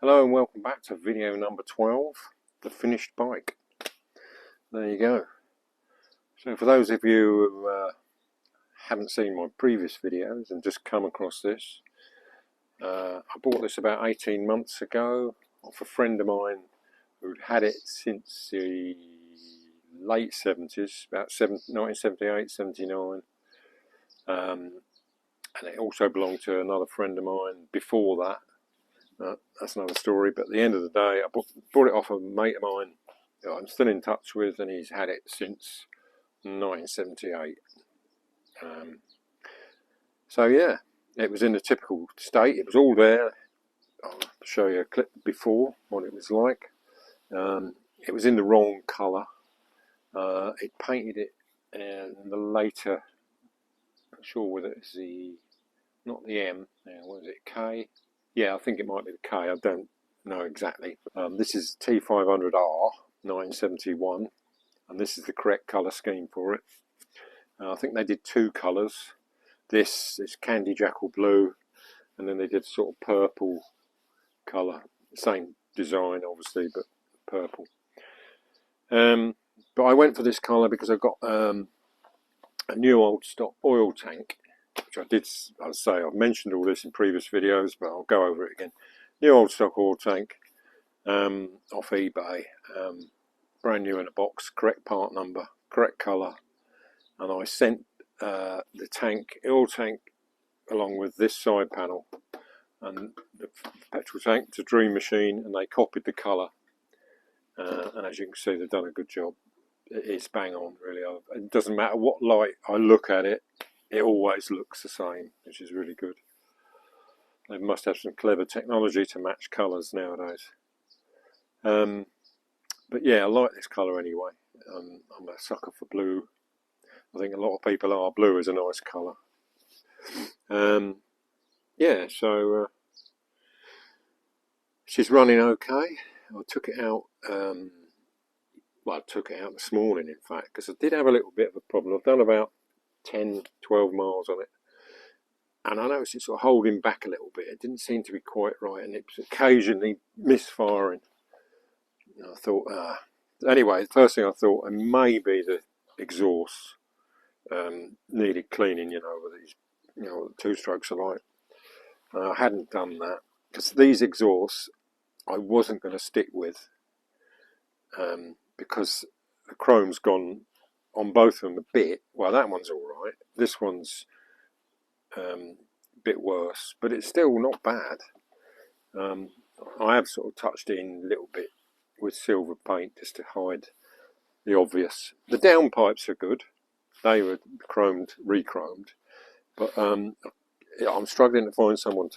Hello and welcome back to video number 12, the finished bike. There you go. So for those of you who haven't seen my previous videos and just come across this, I bought this about 18 months ago off a friend of mine who'd had it since the late 70s, about 1978, 79. And it also belonged to another friend of mine before that. That's another story, but at the end of the day, I bought it off a mate of mine that I'm still in touch with, and he's had it since 1978. So yeah, it was in a typical state. It was all there. I'll show you a clip before what it was like. It was in the wrong colour. It painted it in the later, not sure whether it's not the M, what is it, K? Yeah, I think it might be the K, I don't know exactly. This is T500R 971, and this is the correct colour scheme for it. I think they did two colours. This is Candy Jackal Blue, and then they did sort of purple colour. Same design, obviously, but purple. But I went for this colour because I've got a new old stock oil tank, which I'd say I've mentioned all this in previous videos, but I'll go over it again. New old stock oil tank off eBay, brand new in a box, correct part number, correct colour, and I sent the oil tank along with this side panel and the petrol tank to Dream Machine, and they copied the colour, and as you can see, they've done a good job. It's bang on, really. It doesn't matter what light I look at it, it always looks the same, which is really good. They must have some clever technology to match colours nowadays. But yeah, I like this colour anyway. I'm a sucker for blue. I think a lot of people are. Blue is a nice colour. Yeah, so she's running okay. I took it out. Well, I took it out this morning, in fact, because I did have a little bit of a problem. I've done about 10, 12 miles on it, and I noticed it sort of holding back a little bit. It didn't seem to be quite right, and it was occasionally misfiring. And I thought, anyway, the first thing I thought, and maybe the exhaust needed cleaning, with these, the two strokes are like. I hadn't done that, because these exhausts I wasn't going to stick with, because the chrome's gone on both of them a bit. Well, that one's all right. This one's a bit worse, but it's still not bad. I have sort of touched it in a little bit with silver paint just to hide the obvious. The downpipes are good. They were re-chromed, but I'm struggling to find someone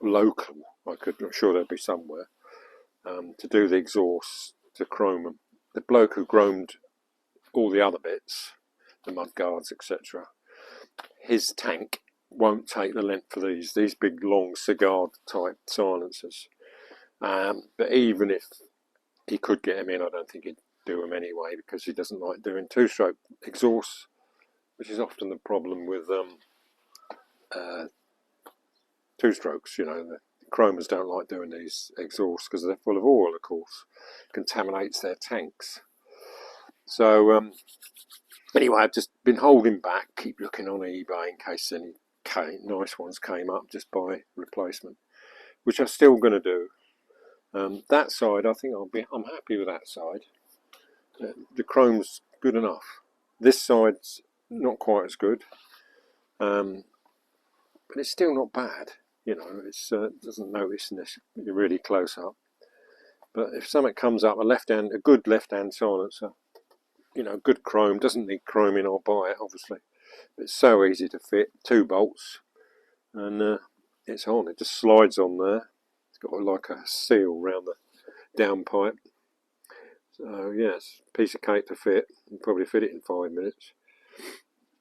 local. I'm sure there'd be somewhere to do the exhausts, to chrome them. The bloke who chromed all the other bits, the mud guards, etc., his tank won't take the length for these big long cigar type silencers. But even if he could get them in, I don't think he'd do them anyway, because he doesn't like doing two-stroke exhausts, which is often the problem with two strokes. The chromers don't like doing these exhausts because they're full of oil, of course. Contaminates their tanks. So anyway, I've just been holding back, keep looking on eBay in case any nice ones came up, just buy replacement, which I'm still going to do. That side, I think I'm happy with that side. The chrome's good enough. This side's not quite as good, but it's still not bad. It doesn't notice unless you're really close up. But if something comes up, a good left-hand silencer, good chrome, doesn't need chroming, I'll buy it, obviously. It's so easy to fit, 2 bolts, and it's on. It just slides on there. It's got like a seal around the downpipe. So yes, piece of cake to fit. You can probably fit it in 5 minutes.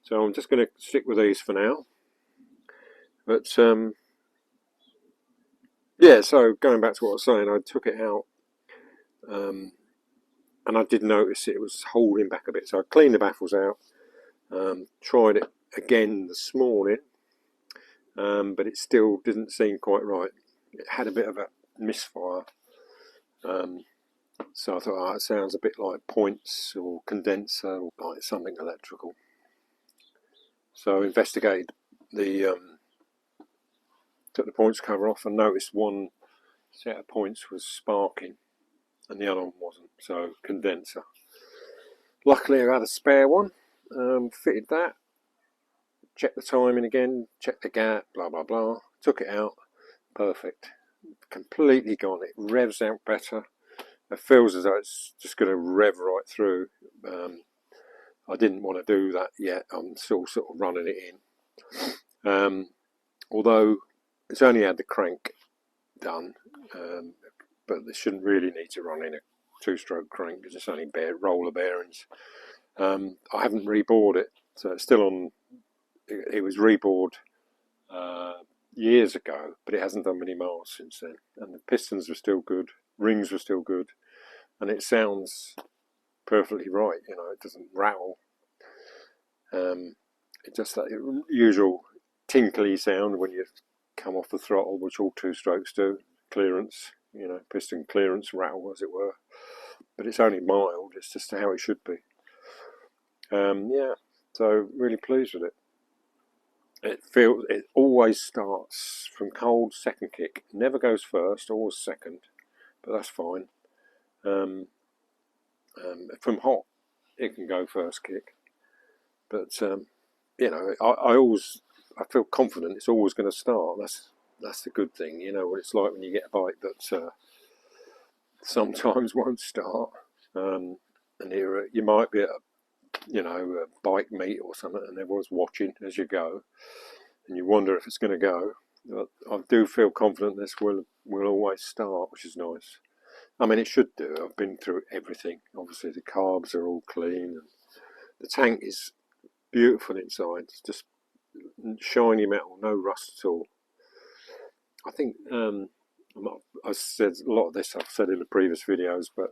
So I'm just going to stick with these for now. But yeah, so going back to what I was saying, I took it out, and I did notice it was holding back a bit. So I cleaned the baffles out, tried it again this morning, but it still didn't seem quite right. It had a bit of a misfire. So I thought, oh, it sounds a bit like points or condenser, or like something electrical. So I investigated took the points cover off and noticed one set of points was sparking and the other one wasn't, so condenser. Luckily I had a spare one, fitted that, checked the timing again, checked the gap, blah blah blah, took it out, perfect, completely gone. It revs out better. It feels as though it's just going to rev right through. I didn't want to do that yet. I'm still sort of running it in. Although it's only had the crank done, but they shouldn't really need to run in a two-stroke crank because it's only roller bearings. I haven't rebored it, so it's still on. It was rebored years ago, but it hasn't done many miles since then. And the pistons were still good, rings were still good, and it sounds perfectly right. You know, it doesn't rattle. It's just that usual tinkly sound when you come off the throttle, which all two-strokes do. Clearance, you know, piston clearance rattle, as it were. But it's only mild. It's just how it should be. Yeah, so really pleased with it. It always starts from cold, second kick. Never goes first, always second, but that's fine. From hot, it can go first kick, but you know, I feel confident it's always going to start. That's the good thing. You know what it's like when you get a bike that sometimes won't start, and you might be at a bike meet or something, and everyone's watching as you go, and you wonder if it's going to go. But I do feel confident this will always start, which is nice. I mean, it should do. I've been through everything. Obviously, the carbs are all clean, and the tank is beautiful inside. It's just shiny metal, no rust at all. I think I said a lot of this I've said in the previous videos, but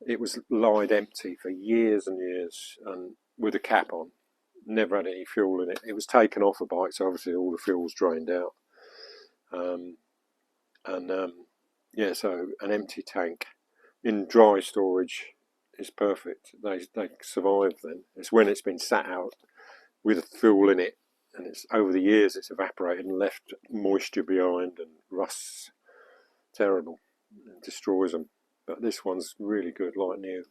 it was lied empty for years and years, and with a cap on. Never had any fuel in it. It was taken off a bike, so obviously all the fuel was drained out. Yeah, so an empty tank in dry storage is perfect. They survive then. It's when it's been sat out with fuel in it, and it's over the years it's evaporated and left moisture behind, and rusts terrible. It destroys them. But this one's really good, like new.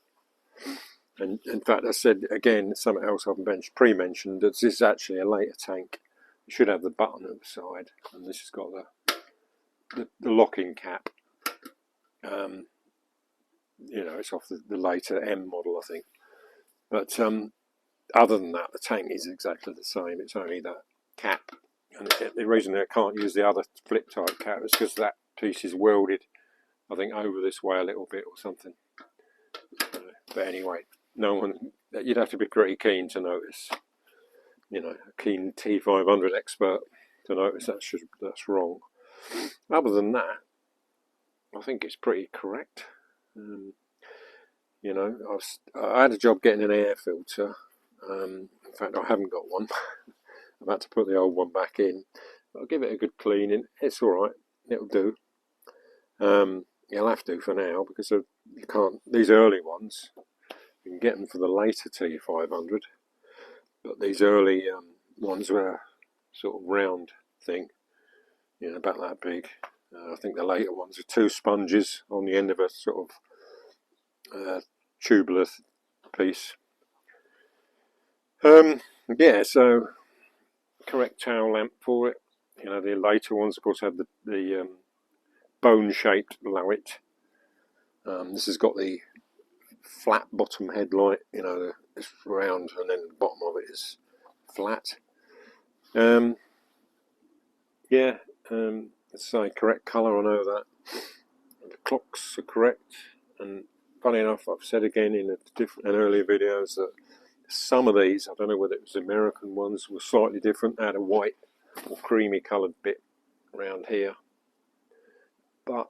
And in fact, I said again, something else I've pre-mentioned, that this is actually a later tank. It should have the button at the side, and this has got the locking cap. You know, it's off the later M model, I think. But other than that, the tank is exactly the same. It's only that cap, and the reason I can't use the other flip type cap is because that piece is welded, I think, over this way a little bit or something. But anyway, you'd have to be pretty keen to notice, you know, a keen T500 expert to notice that's wrong. Other than that, I think it's pretty correct. You know, I had a job getting an air filter. In fact, I haven't got one. I've had to put the old one back in. I'll give it a good cleaning. It's all right. It'll do. You'll have to for now, because you can't. These early ones, you can get them for the later T500, but these early ones were sort of round thing, you know, about that big. I think the later ones are two sponges on the end of a sort of tubular piece. Yeah, so correct tail lamp for it. You know, the later ones, of course, had the bone-shaped lowit. This has got the flat bottom headlight. You know, it's round, and then the bottom of it is flat. Yeah, let's say correct colour. I know that. And the clocks are correct, and funny enough, I've said again in earlier videos that some of these, I don't know whether it was American ones, were slightly different. They had a white or creamy coloured bit around here. But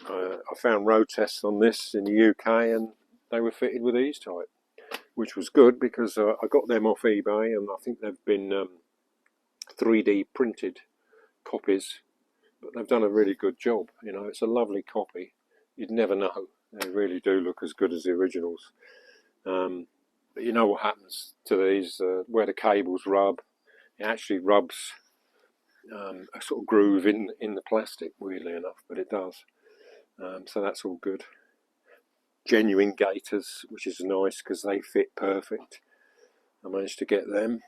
I found road tests on this in the UK, and they were fitted with these type, which was good, because I got them off eBay, and I think they've been 3D printed copies but they've done a really good job. You know, it's a lovely copy. You'd never know. They really do look as good as the originals. But you know what happens to these, where the cables rub, it actually rubs a sort of groove in the plastic, weirdly enough, but it does. So that's all good. Genuine gaiters, which is nice because they fit perfect. I managed to get them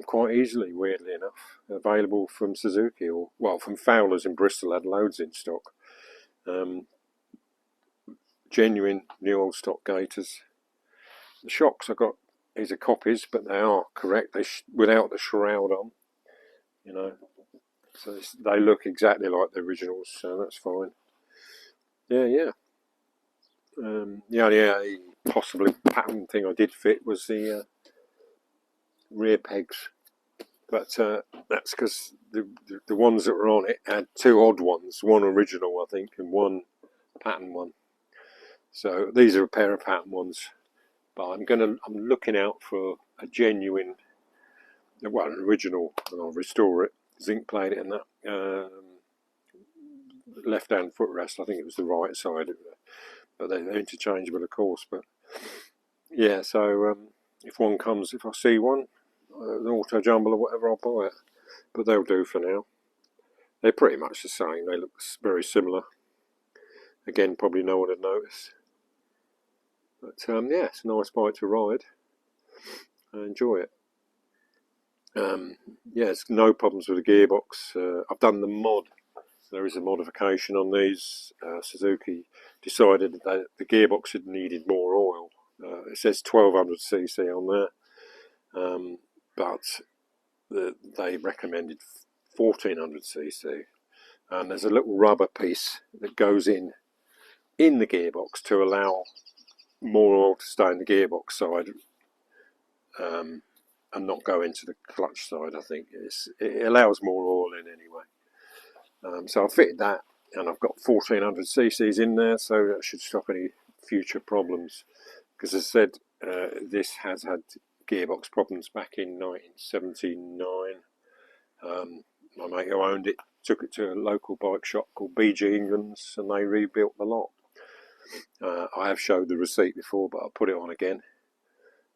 quite easily, weirdly enough. Available from Suzuki, or well, from Fowler's in Bristol, had loads in stock. Genuine new old stock gaiters. The shocks I got, these are copies, but they are correct. They without the shroud on, you know. So they look exactly like the originals, so that's fine. Yeah. The only possibly pattern thing I did fit was the rear pegs, but that's because the ones that were on it had two odd ones, one original I think and one pattern one. So these are a pair of pattern ones, but I'm looking out for a genuine, well, an original, and I'll restore it, zinc plate in that left-hand footrest. I think it was the right side, but they're interchangeable, of course. But yeah, so if I see one, an auto jumble or whatever, I'll buy it. But they'll do for now. They're pretty much the same. They look very similar. Again, probably no one would notice. But yeah, it's a nice bike to ride. I enjoy it. Yeah, it's no problems with the gearbox. I've done the mod. There is a modification on these. Suzuki decided that the gearbox had needed more oil. It says 1200cc on there, but they recommended 1400cc. And there's a little rubber piece that goes in the gearbox to allow more oil to stay in the gearbox side and not go into the clutch side. I think it allows more oil in anyway. So I fitted that, and I've got 1400cc's in there, so that should stop any future problems. Because as I said, this has had gearbox problems back in 1979. My mate who owned it took it to a local bike shop called BG England's, and they rebuilt the lot. I have showed the receipt before, but I'll put it on again.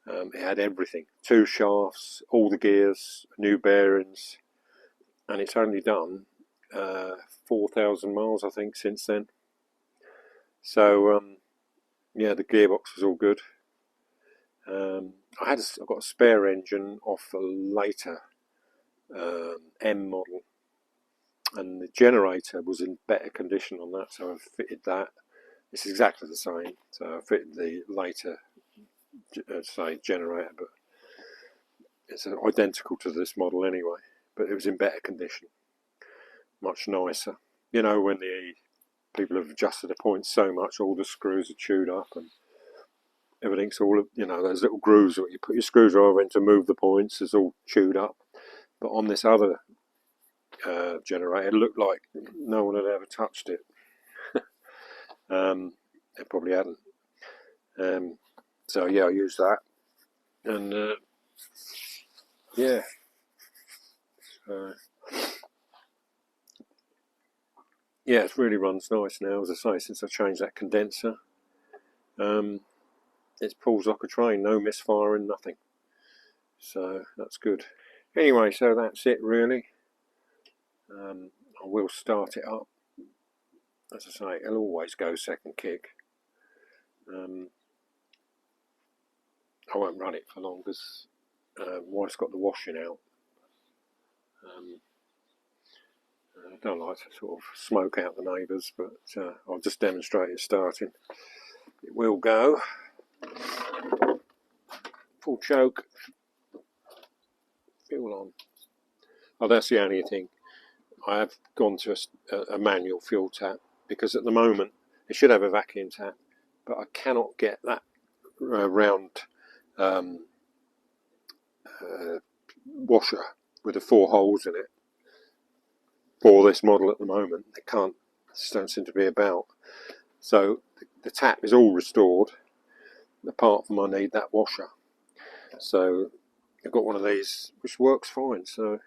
It had everything, 2 shafts, all the gears, new bearings, and it's only done 4,000 miles I think since then. So yeah, the gearbox was all good. I've got a spare engine off a later M model, and the generator was in better condition on that, so I've fitted that. It's exactly the same, so I fitted the later generator, but it's identical to this model anyway, but it was in better condition, much nicer. You know, when the people have adjusted the points so much, all the screws are chewed up and everything's all, you know, those little grooves where you put your screwdriver in to move the points is all chewed up. But on this other generator, it looked like no one had ever touched it. They probably hadn't. So yeah, I used that, and yeah. Yeah, it really runs nice now, as I say, since I changed that condenser. It pulls like a train, no misfiring, nothing. So that's good. Anyway, so that's it really. I will start it up. As I say, it'll always go second kick. I won't run it for long because wife's got the washing out. I don't like to sort of smoke out the neighbours, but I'll just demonstrate it starting. It will go. Full choke. Fuel on. Oh, that's the only thing. I have gone to a manual fuel tap because at the moment it should have a vacuum tap, but I cannot get that round washer with the 4 holes in it for this model at the moment. They can't, don't seem to be about. So the tap is all restored, apart from I need that washer. So I've got one of these which works fine, so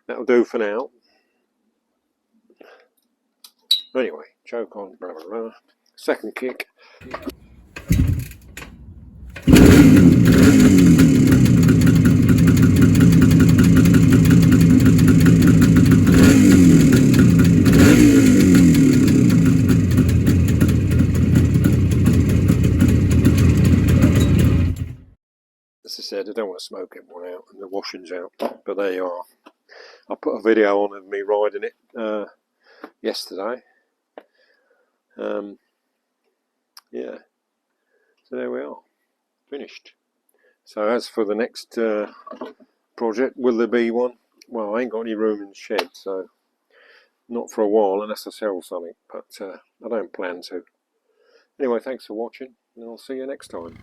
that'll do for now. Anyway, choke on, blah blah blah. Second kick. As I said, I don't want to smoke everyone out and the washing's out, but there you are. I put a video on of me riding it yesterday. Yeah, so there we are, finished. So as for the next project, will there be one? Well, I ain't got any room in the shed, so not for a while unless I sell something, but I don't plan to. Anyway, thanks for watching, and I'll see you next time.